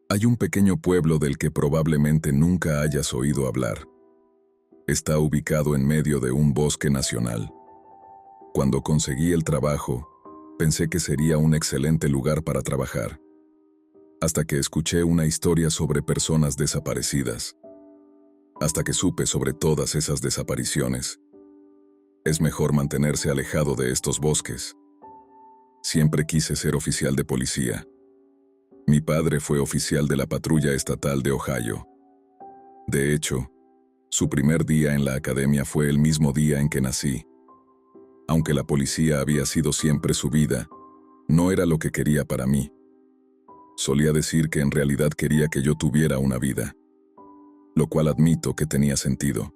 Hay un pequeño pueblo del que probablemente nunca hayas oído hablar. Está ubicado en medio de un bosque nacional. Cuando conseguí el trabajo, pensé que sería un excelente lugar para trabajar, hasta que escuché una historia sobre personas desaparecidas, hasta que supe sobre todas esas desapariciones. Es mejor mantenerse alejado de estos bosques. Siempre quise ser oficial de policía. Mi padre fue oficial de la patrulla estatal de Ohio. De hecho, su primer día en la academia fue el mismo día en que nací. Aunque la policía había sido siempre su vida, no era lo que quería para mí. Solía decir que en realidad quería que yo tuviera una vida, lo cual admito que tenía sentido.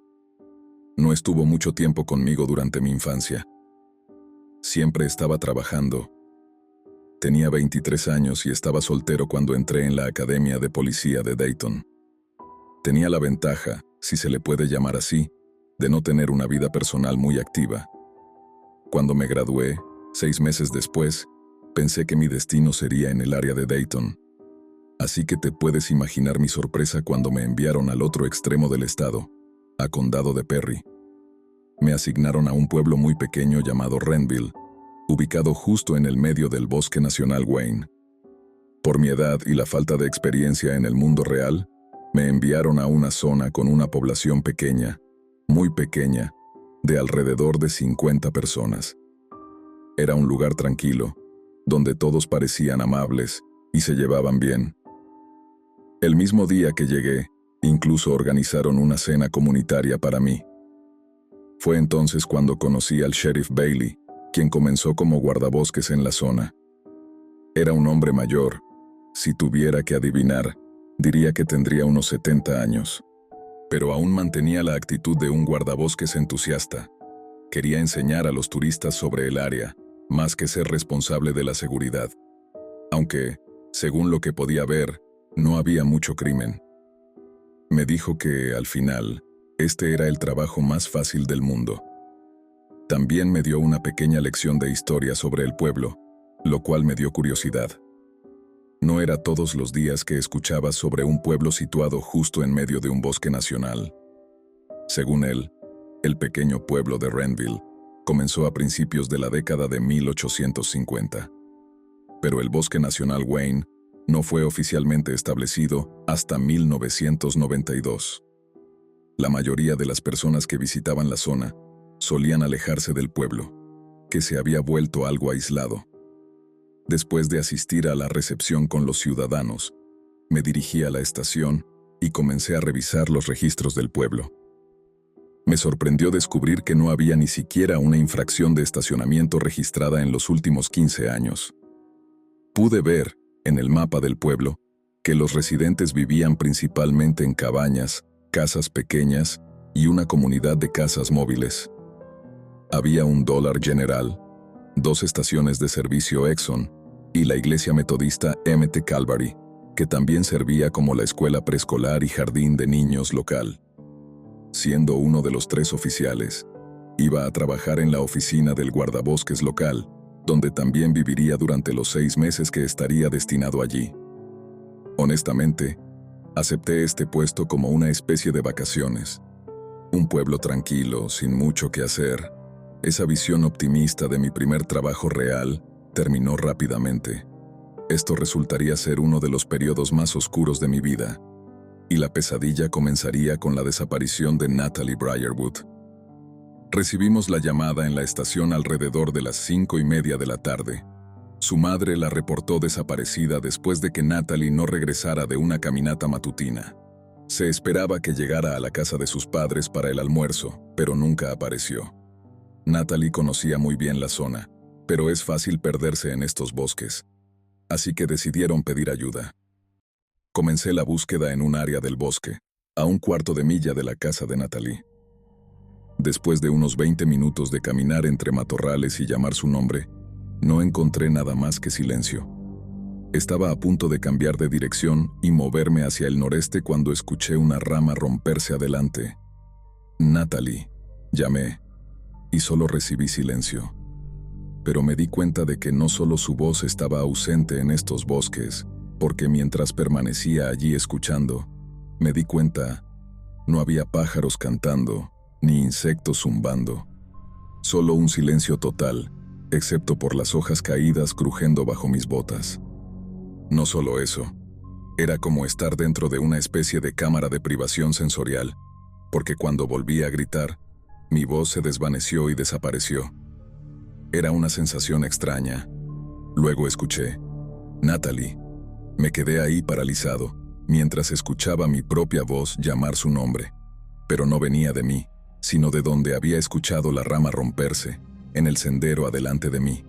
No estuvo mucho tiempo conmigo durante mi infancia. Siempre estaba trabajando. Tenía 23 años y estaba soltero cuando entré en la Academia de Policía de Dayton. Tenía la ventaja, si se le puede llamar así, de no tener una vida personal muy activa. Cuando me gradué, 6 meses después, pensé que mi destino sería en el área de Dayton. Así que te puedes imaginar mi sorpresa cuando me enviaron al otro extremo del estado, a Condado de Perry. Me asignaron a un pueblo muy pequeño llamado Renville, ubicado justo en el medio del Bosque Nacional Wayne. Por mi edad y la falta de experiencia en el mundo real, me enviaron a una zona con una población pequeña, muy pequeña, de alrededor de 50 personas. Era un lugar tranquilo, donde todos parecían amables y se llevaban bien. El mismo día que llegué, incluso organizaron una cena comunitaria para mí. Fue entonces cuando conocí al sheriff Bailey, quien comenzó como guardabosques en la zona. Era un hombre mayor. Si tuviera que adivinar, diría que tendría unos 70 años. Pero aún mantenía la actitud de un guardabosques entusiasta. Quería enseñar a los turistas sobre el área, más que ser responsable de la seguridad. Aunque, según lo que podía ver, no había mucho crimen. Me dijo que, al final, este era el trabajo más fácil del mundo. También me dio una pequeña lección de historia sobre el pueblo, lo cual me dio curiosidad. No era todos los días que escuchaba sobre un pueblo situado justo en medio de un bosque nacional. Según él, el pequeño pueblo de Renville comenzó a principios de la década de 1850. Pero el Bosque Nacional Wayne no fue oficialmente establecido hasta 1992. La mayoría de las personas que visitaban la zona solían alejarse del pueblo, que se había vuelto algo aislado. Después de asistir a la recepción con los ciudadanos, me dirigí a la estación y comencé a revisar los registros del pueblo. Me sorprendió descubrir que no había ni siquiera una infracción de estacionamiento registrada en los últimos 15 años. Pude ver, en el mapa del pueblo, que los residentes vivían principalmente en cabañas, casas pequeñas y una comunidad de casas móviles. Había un Dollar General, 2 estaciones de servicio Exxon y la iglesia metodista Mt. Calvary, que también servía como la escuela preescolar y jardín de niños local. Siendo uno de los 3 oficiales, iba a trabajar en la oficina del guardabosques local, donde también viviría durante los 6 meses que estaría destinado allí. Honestamente, acepté este puesto como una especie de vacaciones. Un pueblo tranquilo, sin mucho que hacer. Esa visión optimista de mi primer trabajo real terminó rápidamente. Esto resultaría ser uno de los periodos más oscuros de mi vida, y la pesadilla comenzaría con la desaparición de Natalie Briarwood. Recibimos la llamada en la estación alrededor de las 5:30 de la tarde. Su madre la reportó desaparecida después de que Natalie no regresara de una caminata matutina. Se esperaba que llegara a la casa de sus padres para el almuerzo, pero nunca apareció. Natalie conocía muy bien la zona, pero es fácil perderse en estos bosques. Así que decidieron pedir ayuda. Comencé la búsqueda en un área del bosque, a 1/4 de milla de la casa de Natalie. Después de unos 20 minutos de caminar entre matorrales y llamar su nombre, no encontré nada más que silencio. Estaba a punto de cambiar de dirección y moverme hacia el noreste cuando escuché una rama romperse adelante. «Natalie», llamé, y solo recibí silencio. Pero me di cuenta de que no solo su voz estaba ausente en estos bosques, porque mientras permanecía allí escuchando, me di cuenta, no había pájaros cantando, ni insectos zumbando. Solo un silencio total, excepto por las hojas caídas crujiendo bajo mis botas. No solo eso, era como estar dentro de una especie de cámara de privación sensorial, porque cuando volví a gritar, mi voz se desvaneció y desapareció. Era una sensación extraña. Luego escuché, Natalie. Me quedé ahí paralizado, mientras escuchaba mi propia voz llamar su nombre. Pero no venía de mí, sino de donde había escuchado la rama romperse, en el sendero adelante de mí.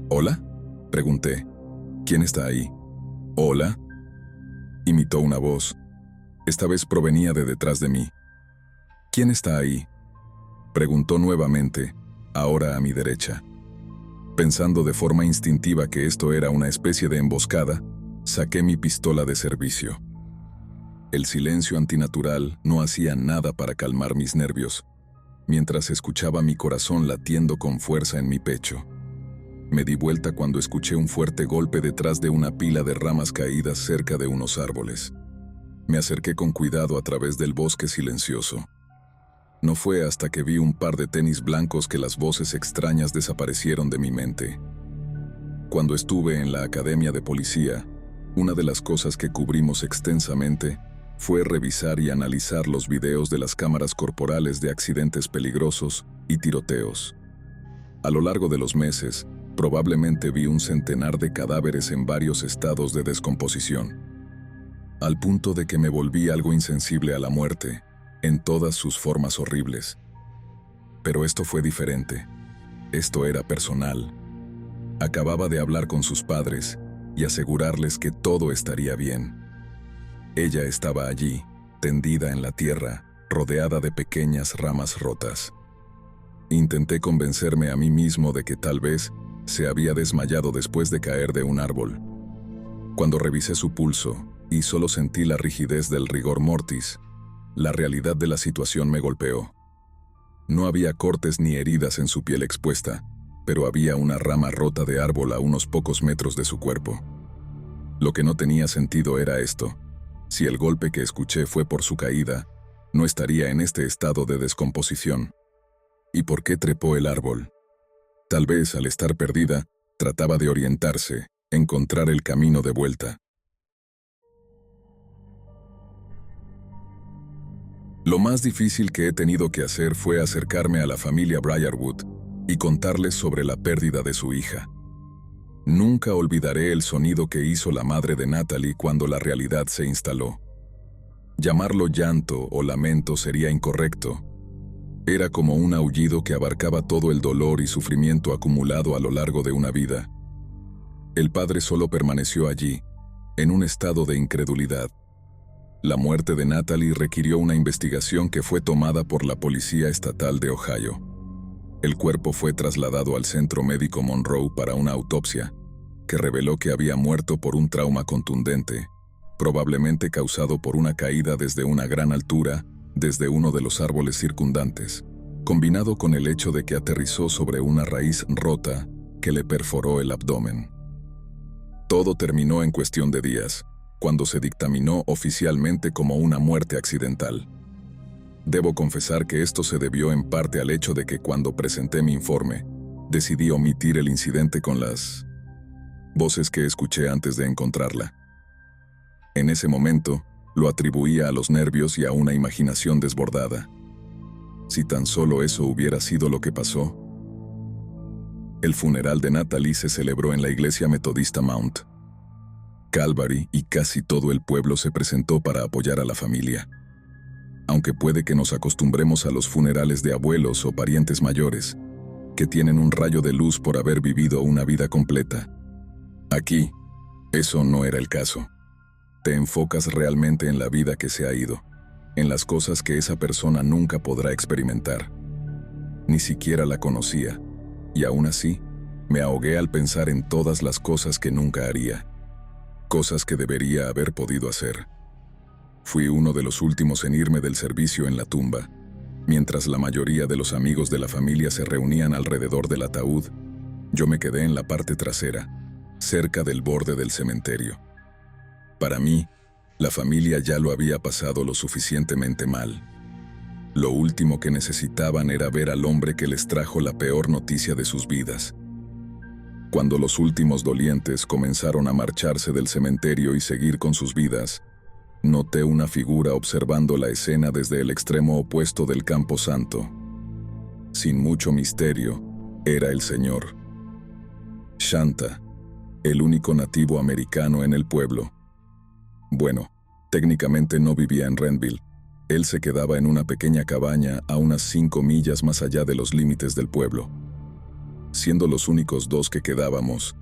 ¿Hola?, pregunté. ¿Quién está ahí? ¿Hola?, imitó una voz. Esta vez provenía de detrás de mí. ¿Quién está ahí?, preguntó nuevamente, ahora a mi derecha. Pensando de forma instintiva que esto era una especie de emboscada, saqué mi pistola de servicio. El silencio antinatural no hacía nada para calmar mis nervios, mientras escuchaba mi corazón latiendo con fuerza en mi pecho. Me di vuelta cuando escuché un fuerte golpe detrás de una pila de ramas caídas cerca de unos árboles. Me acerqué con cuidado a través del bosque silencioso. No fue hasta que vi un par de tenis blancos que las voces extrañas desaparecieron de mi mente. Cuando estuve en la academia de policía, una de las cosas que cubrimos extensamente fue revisar y analizar los videos de las cámaras corporales de accidentes peligrosos y tiroteos. A lo largo de los meses, probablemente vi un centenar de cadáveres en varios estados de descomposición, al punto de que me volví algo insensible a la muerte, en todas sus formas horribles. Pero esto fue diferente. Esto era personal. Acababa de hablar con sus padres y asegurarles que todo estaría bien. Ella estaba allí, tendida en la tierra, rodeada de pequeñas ramas rotas. Intenté convencerme a mí mismo de que tal vez se había desmayado después de caer de un árbol. Cuando revisé su pulso y solo sentí la rigidez del rigor mortis, la realidad de la situación me golpeó. No había cortes ni heridas en su piel expuesta, pero había una rama rota de árbol a unos pocos metros de su cuerpo. Lo que no tenía sentido era esto. Si el golpe que escuché fue por su caída, no estaría en este estado de descomposición. ¿Y por qué trepó el árbol? Tal vez, al estar perdida, trataba de orientarse, encontrar el camino de vuelta. Lo más difícil que he tenido que hacer fue acercarme a la familia Briarwood y contarles sobre la pérdida de su hija. Nunca olvidaré el sonido que hizo la madre de Natalie cuando la realidad se instaló. Llamarlo llanto o lamento sería incorrecto. Era como un aullido que abarcaba todo el dolor y sufrimiento acumulado a lo largo de una vida. El padre solo permaneció allí, en un estado de incredulidad. La muerte de Natalie requirió una investigación que fue tomada por la Policía Estatal de Ohio. El cuerpo fue trasladado al Centro Médico Monroe para una autopsia, que reveló que había muerto por un trauma contundente, probablemente causado por una caída desde una gran altura, desde uno de los árboles circundantes, combinado con el hecho de que aterrizó sobre una raíz rota que le perforó el abdomen. Todo terminó en cuestión de días, cuando se dictaminó oficialmente como una muerte accidental. Debo confesar que esto se debió en parte al hecho de que cuando presenté mi informe, decidí omitir el incidente con las voces que escuché antes de encontrarla. En ese momento, lo atribuía a los nervios y a una imaginación desbordada. Si tan solo eso hubiera sido lo que pasó. El funeral de Natalie se celebró en la iglesia metodista Mount Calvary y casi todo el pueblo se presentó para apoyar a la familia. Aunque puede que nos acostumbremos a los funerales de abuelos o parientes mayores, que tienen un rayo de luz por haber vivido una vida completa. Aquí, eso no era el caso. Te enfocas realmente en la vida que se ha ido, en las cosas que esa persona nunca podrá experimentar. Ni siquiera la conocía, y aún así, me ahogué al pensar en todas las cosas que nunca haría. Cosas que debería haber podido hacer. Fui uno de los últimos en irme del servicio en la tumba. Mientras la mayoría de los amigos de la familia se reunían alrededor del ataúd, yo me quedé en la parte trasera, cerca del borde del cementerio. Para mí, la familia ya lo había pasado lo suficientemente mal. Lo último que necesitaban era ver al hombre que les trajo la peor noticia de sus vidas. Cuando los últimos dolientes comenzaron a marcharse del cementerio y seguir con sus vidas, noté una figura observando la escena desde el extremo opuesto del Campo Santo. Sin mucho misterio, era el señor Shanta, el único nativo americano en el pueblo. Bueno, técnicamente no vivía en Renville. Él se quedaba en una pequeña cabaña a unas 5 millas más allá de los límites del pueblo. Siendo los únicos dos que quedábamos,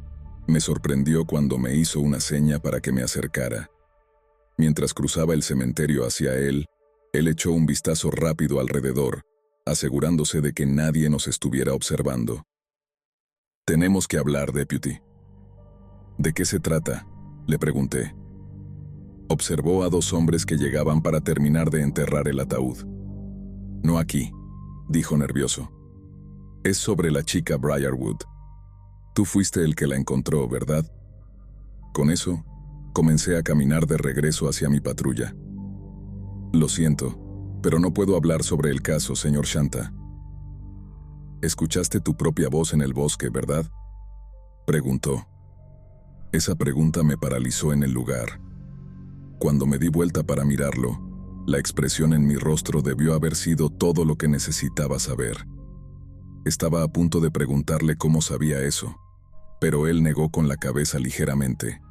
me sorprendió cuando me hizo una seña para que me acercara. Mientras cruzaba el cementerio hacia él echó un vistazo rápido alrededor, asegurándose de que nadie nos estuviera observando. «Tenemos que hablar, Deputy». «¿De qué se trata?», le pregunté. Observó a 2 hombres que llegaban para terminar de enterrar el ataúd. «No aquí», dijo nervioso. «Es sobre la chica Briarwood. Tú fuiste el que la encontró, ¿verdad?». Con eso, comencé a caminar de regreso hacia mi patrulla. «Lo siento, pero no puedo hablar sobre el caso, señor Shanta». «Escuchaste tu propia voz en el bosque, ¿verdad?», preguntó. Esa pregunta me paralizó en el lugar. Cuando me di vuelta para mirarlo, la expresión en mi rostro debió haber sido todo lo que necesitaba saber. Estaba a punto de preguntarle cómo sabía eso, pero él negó con la cabeza ligeramente.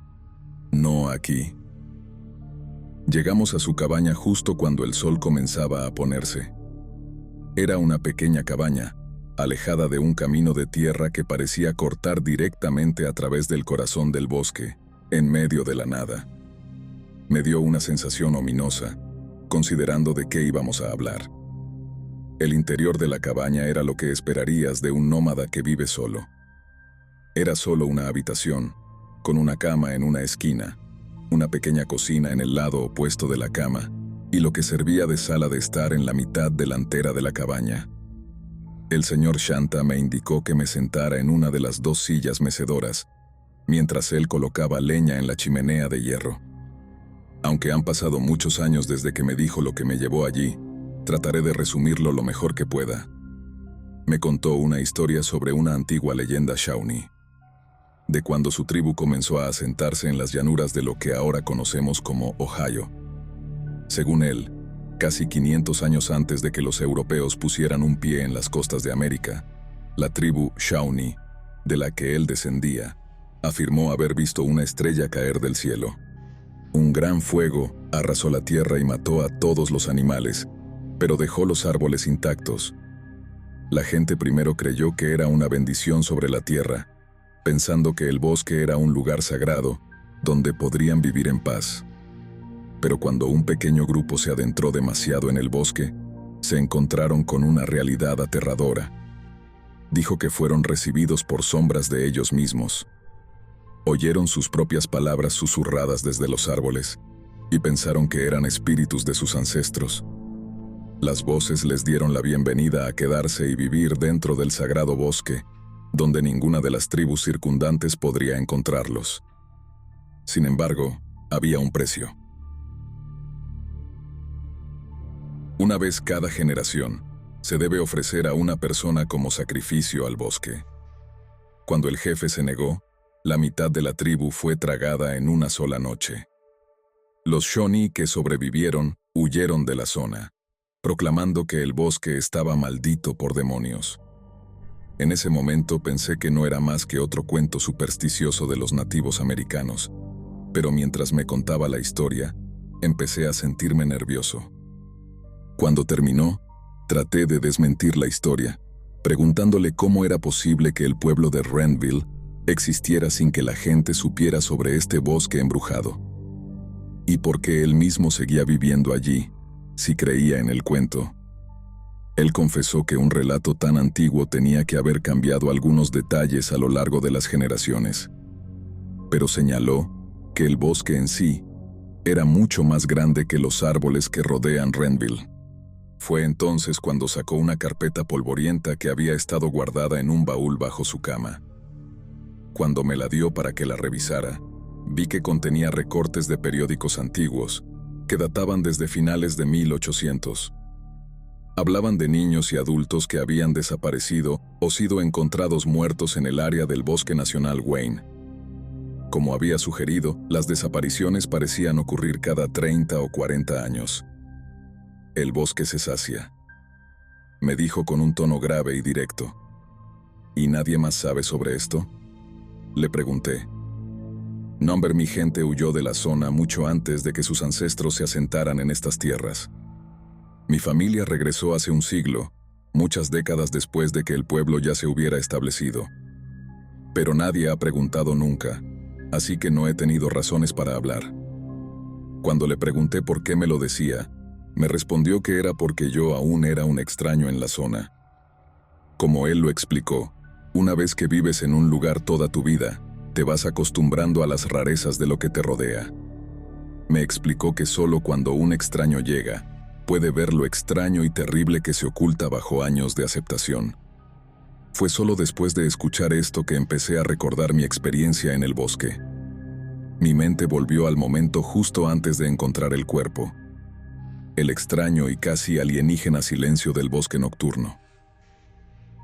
«No aquí». Llegamos a su cabaña justo cuando el sol comenzaba a ponerse. Era una pequeña cabaña, alejada de un camino de tierra que parecía cortar directamente a través del corazón del bosque, en medio de la nada. Me dio una sensación ominosa, considerando de qué íbamos a hablar. El interior de la cabaña era lo que esperarías de un nómada que vive solo. Era solo una habitación, con una cama en una esquina, una pequeña cocina en el lado opuesto de la cama, y lo que servía de sala de estar en la mitad delantera de la cabaña. El señor Shanta me indicó que me sentara en una de las 2 sillas mecedoras, mientras él colocaba leña en la chimenea de hierro. Aunque han pasado muchos años desde que me dijo lo que me llevó allí, trataré de resumirlo lo mejor que pueda. Me contó una historia sobre una antigua leyenda Shawnee, de cuando su tribu comenzó a asentarse en las llanuras de lo que ahora conocemos como Ohio. Según él, casi 500 años antes de que los europeos pusieran un pie en las costas de América, la tribu Shawnee, de la que él descendía, afirmó haber visto una estrella caer del cielo. Un gran fuego arrasó la tierra y mató a todos los animales, pero dejó los árboles intactos. La gente primero creyó que era una bendición sobre la tierra, pensando que el bosque era un lugar sagrado, donde podrían vivir en paz. Pero cuando un pequeño grupo se adentró demasiado en el bosque, se encontraron con una realidad aterradora. Dijo que fueron recibidos por sombras de ellos mismos. Oyeron sus propias palabras susurradas desde los árboles, y pensaron que eran espíritus de sus ancestros. Las voces les dieron la bienvenida a quedarse y vivir dentro del sagrado bosque, donde ninguna de las tribus circundantes podría encontrarlos. Sin embargo, había un precio. Una vez cada generación, se debe ofrecer a una persona como sacrificio al bosque. Cuando el jefe se negó, la mitad de la tribu fue tragada en una sola noche. Los Shawnee que sobrevivieron huyeron de la zona, proclamando que el bosque estaba maldito por demonios. En ese momento pensé que no era más que otro cuento supersticioso de los nativos americanos, pero mientras me contaba la historia, empecé a sentirme nervioso. Cuando terminó, traté de desmentir la historia, preguntándole cómo era posible que el pueblo de Renville existiera sin que la gente supiera sobre este bosque embrujado. Y por qué él mismo seguía viviendo allí, si creía en el cuento. Él confesó que un relato tan antiguo tenía que haber cambiado algunos detalles a lo largo de las generaciones. Pero señaló que el bosque en sí era mucho más grande que los árboles que rodean Renville. Fue entonces cuando sacó una carpeta polvorienta que había estado guardada en un baúl bajo su cama. Cuando me la dio para que la revisara, Vi que contenía recortes de periódicos antiguos, que databan desde finales de 1800. Hablaban de niños y adultos que habían desaparecido o sido encontrados muertos en el área del Bosque Nacional Wayne. Como había sugerido, las desapariciones parecían ocurrir cada 30 o 40 años. El bosque se sacia, me dijo con un tono grave y directo. ¿Y nadie más sabe sobre esto?, le pregunté. Nombre, mi gente huyó de la zona mucho antes de que sus ancestros se asentaran en estas tierras. Mi familia regresó hace un siglo, muchas décadas después de que el pueblo ya se hubiera establecido. Pero nadie ha preguntado nunca, así que no he tenido razones para hablar. Cuando le pregunté por qué me lo decía, me respondió que era porque yo aún era un extraño en la zona. Como él lo explicó, una vez que vives en un lugar toda tu vida, te vas acostumbrando a las rarezas de lo que te rodea. Me explicó que solo cuando un extraño llega, puede ver lo extraño y terrible que se oculta bajo años de aceptación. Fue solo después de escuchar esto que empecé a recordar mi experiencia en el bosque. Mi mente volvió al momento justo antes de encontrar el cuerpo. El extraño y casi alienígena silencio del bosque nocturno.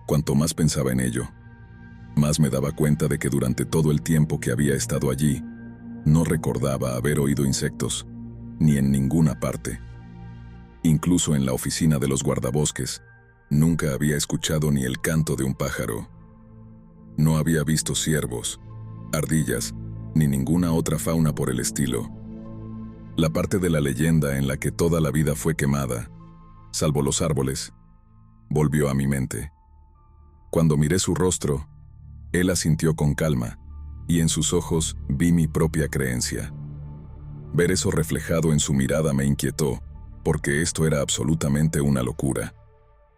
Cuanto más pensaba en ello, más me daba cuenta de que durante todo el tiempo que había estado allí, no recordaba haber oído insectos, ni en ninguna parte. Incluso en la oficina de los guardabosques, nunca había escuchado ni el canto de un pájaro. No había visto ciervos, ardillas, ni ninguna otra fauna por el estilo. La parte de la leyenda en la que toda la vida fue quemada, salvo los árboles, volvió a mi mente. Cuando miré su rostro, él asintió con calma, y en sus ojos vi mi propia creencia. Ver eso reflejado en su mirada me inquietó, porque esto era absolutamente una locura.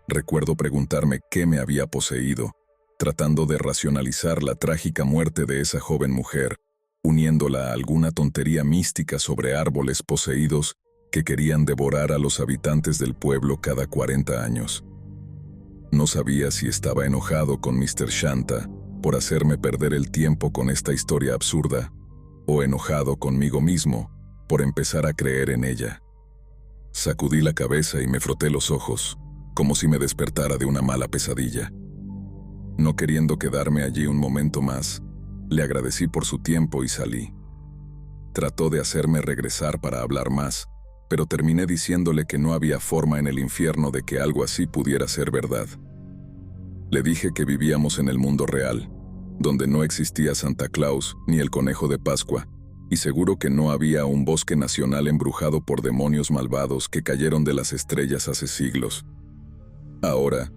Recuerdo preguntarme qué me había poseído, tratando de racionalizar la trágica muerte de esa joven mujer, uniéndola a alguna tontería mística sobre árboles poseídos que querían devorar a los habitantes del pueblo cada 40 años. No sabía si estaba enojado con Mr. Shanta por hacerme perder el tiempo con esta historia absurda, o enojado conmigo mismo por empezar a creer en ella. Sacudí la cabeza y me froté los ojos, como si me despertara de una mala pesadilla. No queriendo quedarme allí un momento más, le agradecí por su tiempo y salí. Trató de hacerme regresar para hablar más, pero terminé diciéndole que no había forma en el infierno de que algo así pudiera ser verdad. Le dije que vivíamos en el mundo real, donde no existía Santa Claus ni el conejo de Pascua, y seguro que no había un bosque nacional embrujado por demonios malvados que cayeron de las estrellas hace siglos. Ahora,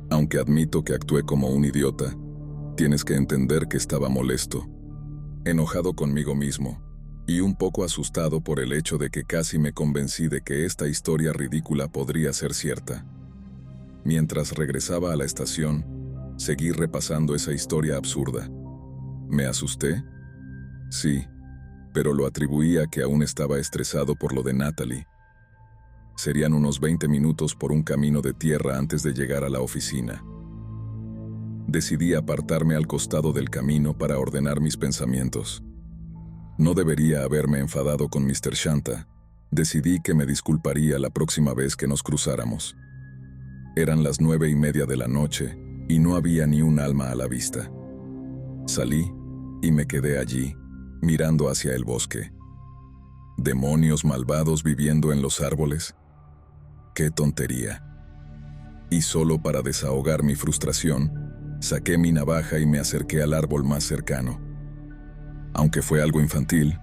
aunque admito que actué como un idiota, tienes que entender que estaba molesto, enojado conmigo mismo, y un poco asustado por el hecho de que casi me convencí de que esta historia ridícula podría ser cierta. Mientras regresaba a la estación, seguí repasando esa historia absurda. ¿Me asusté? Sí, pero lo atribuí a que aún estaba estresado por lo de Natalie. Serían unos 20 minutos por un camino de tierra antes de llegar a la oficina. Decidí apartarme al costado del camino para ordenar mis pensamientos. No debería haberme enfadado con Mr. Shanta. Decidí que me disculparía la próxima vez que nos cruzáramos. Eran las 9:30 de la noche y no había ni un alma a la vista. Salí y me quedé allí, mirando hacia el bosque. ¿Demonios malvados viviendo en los árboles? ¡Qué tontería! Y solo para desahogar mi frustración, saqué mi navaja y me acerqué al árbol más cercano. Aunque fue algo infantil,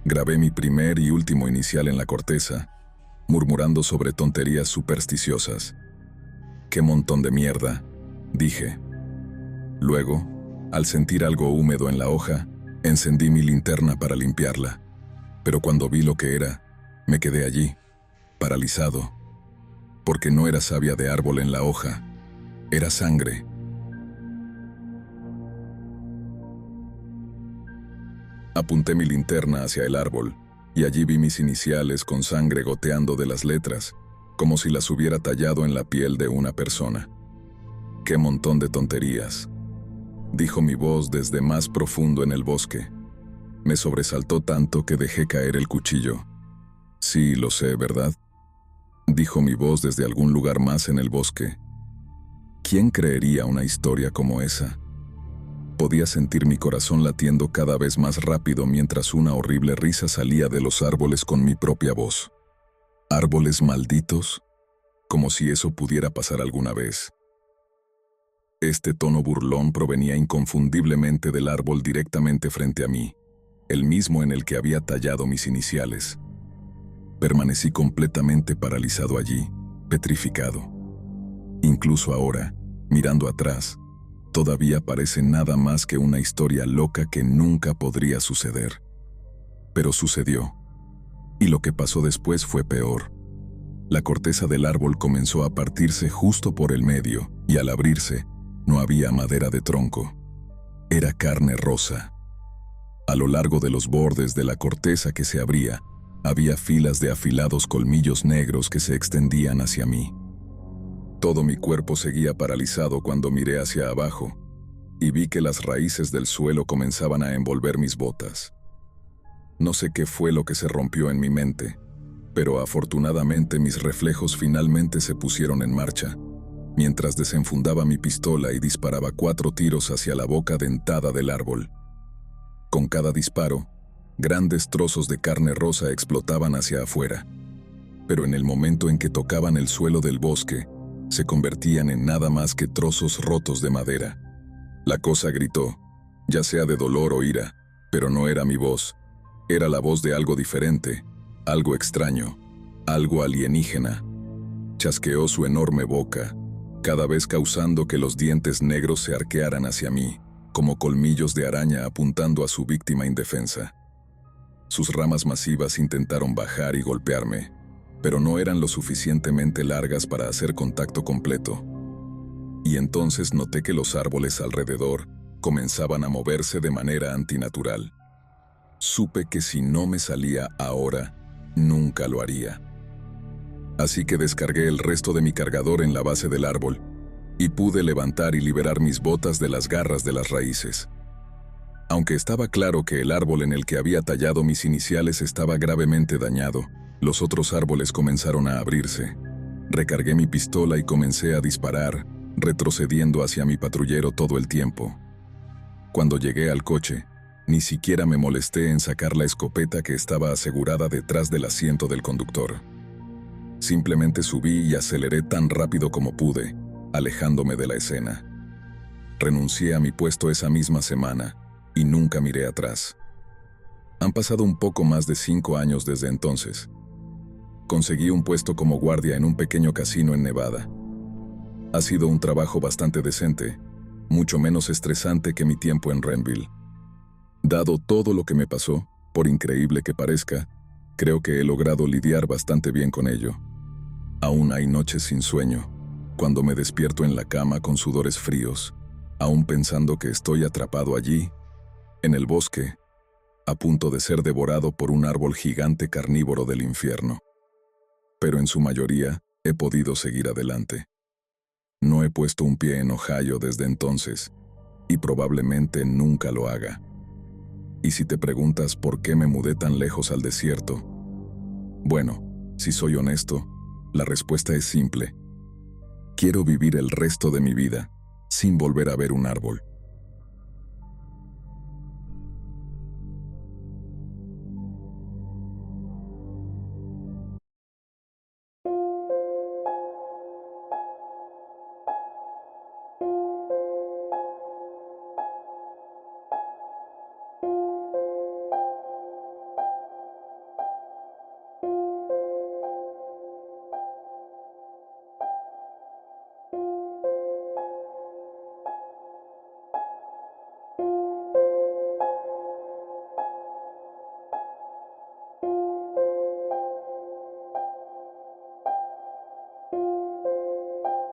grabé mi primer y último inicial en la corteza, murmurando sobre tonterías supersticiosas. ¡Qué montón de mierda!, dije. Luego, al sentir algo húmedo en la hoja, encendí mi linterna para limpiarla, pero cuando vi lo que era, me quedé allí, paralizado, porque no era savia de árbol en la hoja, era sangre. Apunté mi linterna hacia el árbol, y allí vi mis iniciales con sangre goteando de las letras, como si las hubiera tallado en la piel de una persona. ¡Qué montón de tonterías!, dijo mi voz desde más profundo en el bosque. Me sobresaltó tanto que dejé caer el cuchillo. Sí, lo sé, ¿verdad?, dijo mi voz desde algún lugar más en el bosque. ¿Quién creería una historia como esa? Podía sentir mi corazón latiendo cada vez más rápido mientras una horrible risa salía de los árboles con mi propia voz. ¿Árboles malditos? Como si eso pudiera pasar alguna vez. Este tono burlón provenía inconfundiblemente del árbol directamente frente a mí, el mismo en el que había tallado mis iniciales. Permanecí completamente paralizado allí, petrificado. Incluso ahora, mirando atrás, todavía parece nada más que una historia loca que nunca podría suceder. Pero sucedió. Y lo que pasó después fue peor. La corteza del árbol comenzó a partirse justo por el medio, y al abrirse, no había madera de tronco. Era carne rosa. A lo largo de los bordes de la corteza que se abría, había filas de afilados colmillos negros que se extendían hacia mí. Todo mi cuerpo seguía paralizado cuando miré hacia abajo, y vi que las raíces del suelo comenzaban a envolver mis botas. No sé qué fue lo que se rompió en mi mente, pero afortunadamente mis reflejos finalmente se pusieron en marcha, mientras desenfundaba mi pistola y disparaba 4 tiros hacia la boca dentada del árbol. Con cada disparo, grandes trozos de carne rosa explotaban hacia afuera, pero en el momento en que tocaban el suelo del bosque, se convertían en nada más que trozos rotos de madera. La cosa gritó, ya sea de dolor o ira, pero no era mi voz. Era la voz de algo diferente, algo extraño, algo alienígena. Chasqueó su enorme boca, cada vez causando que los dientes negros se arquearan hacia mí, como colmillos de araña apuntando a su víctima indefensa. Sus ramas masivas intentaron bajar y golpearme, pero no eran lo suficientemente largas para hacer contacto completo. Y entonces noté que los árboles alrededor comenzaban a moverse de manera antinatural. Supe que si no me salía ahora, nunca lo haría. Así que descargué el resto de mi cargador en la base del árbol, y pude levantar y liberar mis botas de las garras de las raíces. Aunque estaba claro que el árbol en el que había tallado mis iniciales estaba gravemente dañado, los otros árboles comenzaron a abrirse. Recargué mi pistola y comencé a disparar, retrocediendo hacia mi patrullero todo el tiempo. Cuando llegué al coche, ni siquiera me molesté en sacar la escopeta que estaba asegurada detrás del asiento del conductor. Simplemente subí y aceleré tan rápido como pude, alejándome de la escena. Renuncié a mi puesto esa misma semana y nunca miré atrás. Han pasado un poco más de 5 años desde entonces. Conseguí un puesto como guardia en un pequeño casino en Nevada. Ha sido un trabajo bastante decente, mucho menos estresante que mi tiempo en Renville. Dado todo lo que me pasó, por increíble que parezca, creo que he logrado lidiar bastante bien con ello. Aún hay noches sin sueño, cuando me despierto en la cama con sudores fríos, aún pensando que estoy atrapado allí, en el bosque, a punto de ser devorado por un árbol gigante carnívoro del infierno. Pero en su mayoría, he podido seguir adelante. No he puesto un pie en Ohio desde entonces, y probablemente nunca lo haga. Y si te preguntas por qué me mudé tan lejos al desierto, bueno, si soy honesto, la respuesta es simple. Quiero vivir el resto de mi vida sin volver a ver un árbol.